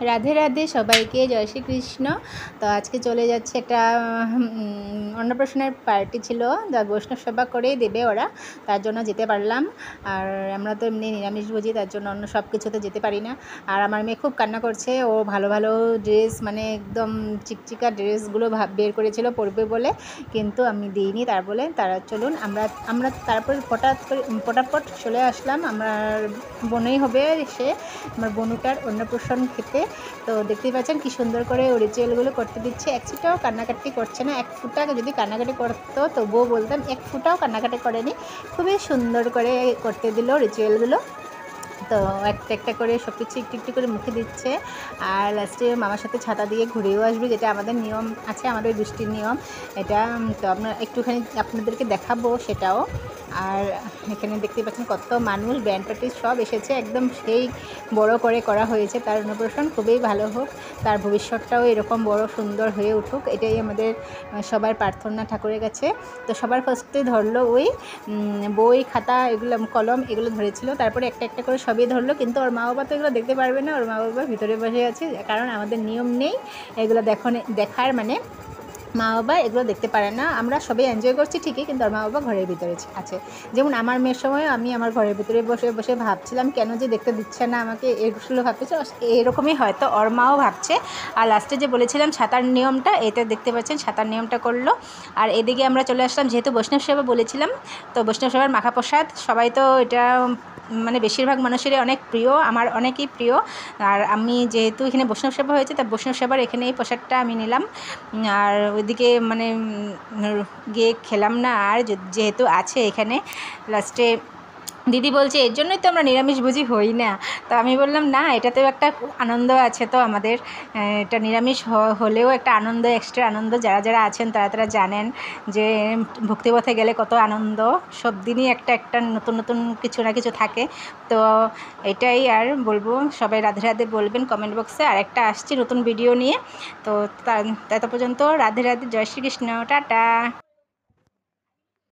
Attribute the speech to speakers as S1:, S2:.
S1: রাধে রাধে সবাইকে, জয় শ্রীকৃষ্ণ। তো আজকে চলে যাচ্ছে একটা অন্নপ্রাশনের পার্টি ছিল, যা বৈষ্ণব সেবা করেই দেবে ওরা, তার জন্য যেতে পারলাম। আর আমরা তো এমনি নিরামিষভোজী, তার জন্য অন্য সব কিছুতে যেতে পারি না। আর আমার মেয়ে খুব কান্না করছে, ও ভালো ভালো ড্রেস, মানে একদম চিকচিকা ড্রেসগুলো বের করেছিল পরবে বলে, কিন্তু আমি দিইনি। তার বলে তারা চলুন আমরা তারপর ফটাফট চলে আসলাম। আমার বোনই হবে সে, আমার বোনুটার অন্নপ্রাশন খেতে। তো দেখতেই পাচ্ছেন কি সুন্দর করে ও রিচুয়ালগুলো করতে দিচ্ছে। এক ফোঁটাও কান্নাকাটি করছে না। এক ফোঁটা যদি কান্নাকাটি করতো তবুও বলতাম, এক ফোঁটাও কান্নাকাটি করেনি। খুবই সুন্দর করে করতে দিল রিচুয়ালগুলো। তো একটা একটা করে সব কিছু একটু একটু করে মুখে দিচ্ছে। আর লাস্টে মামার সাথে ছাতা দিয়ে ঘুরেও আসবে, যেটা আমাদের নিয়ম আছে, আমাদের দৃষ্টির নিয়ম এটা। তো একটুখানি আপনাদেরকে দেখাবো সেটাও। আর এখানে দেখতে পাচ্ছেন কত মানুষ, ব্যান্ড পার্টি সব এসেছে, একদম সেই বড় করে করা হয়েছে তার অন্নপ্রাশন। খুবই ভালো হোক, তার ভবিষ্যৎটাও এরকম বড় সুন্দর হয়ে উঠুক, এটাই আমাদের সবার প্রার্থনা ঠাকুরের কাছে। তো সবার ফার্স্টে ধরলো ওই বই খাতা এগুলো, কলম এগুলো ধরেছিল, তারপরে একটা একটা করে সবই ধরলো। কিন্তু ওর মা বাবা তো এগুলো দেখতে পারবে না, ওর মা বাবা ভিতরে বসে আছে, কারণ আমাদের নিয়ম নেই এগুলো দেখার, মানে মা বাবা এগুলো দেখতে পারে না। আমরা সবাই এনজয় করছি ঠিকই, কিন্তু ওর মা বাবা ঘরের ভিতরে আছে। যেমন আমার মেয়ের সময় আমি আমার ঘরের ভিতরে বসে বসে ভাবছিলাম কেন যে দেখতে দিচ্ছে না আমাকে, এগুলো ভাবতেছে, এরকমই হয়তো ওর মাও ভাবছে। আর লাস্টে যে বলেছিলাম ছাতার নিয়মটা, এটা দেখতে পাচ্ছেন ছাতার নিয়মটা করলো। আর এদিকে আমরা চলে আসলাম, যেহেতু বৈষ্ণব সেবা বলেছিলাম, তো বৈষ্ণব সেবার মাখা প্রসাদ সবাই তো এটা মানে বেশিরভাগ মানুষেরই অনেক প্রিয়, আমার অনেকই প্রিয়। আর আমি যেহেতু এখানে বৈষ্ণব সেবা হয়েছে, তাই বৈষ্ণব সেবার এখানে এই প্রসাদটা আমি নিলাম। আর ওইদিকে মানে গিয়ে খেলাম না, আর যেহেতু আছে এখানে। লাস্টে দিদি বলছে এর জন্যই তো আমরা নিরামিষভোজী হই না। তো আমি বললাম না, এটাতেও একটা আনন্দ আছে তো আমাদের। এটা নিরামিষ হলেও একটা আনন্দ, এক্সট্রা আনন্দ। যারা যারা আছেন তারা জানেন যে ভক্তিপথে গেলে কত আনন্দ। সব দিনই একটা একটা নতুন নতুন কিছু না কিছু থাকে। তো এটাই আর বলবো, সবাই রাধে রাধে বলবেন কমেন্ট বক্সে। আর একটা আসছি নতুন ভিডিও নিয়ে। তো তত পর্যন্ত রাধে রাধে, জয় শ্রীকৃষ্ণ, টাটা।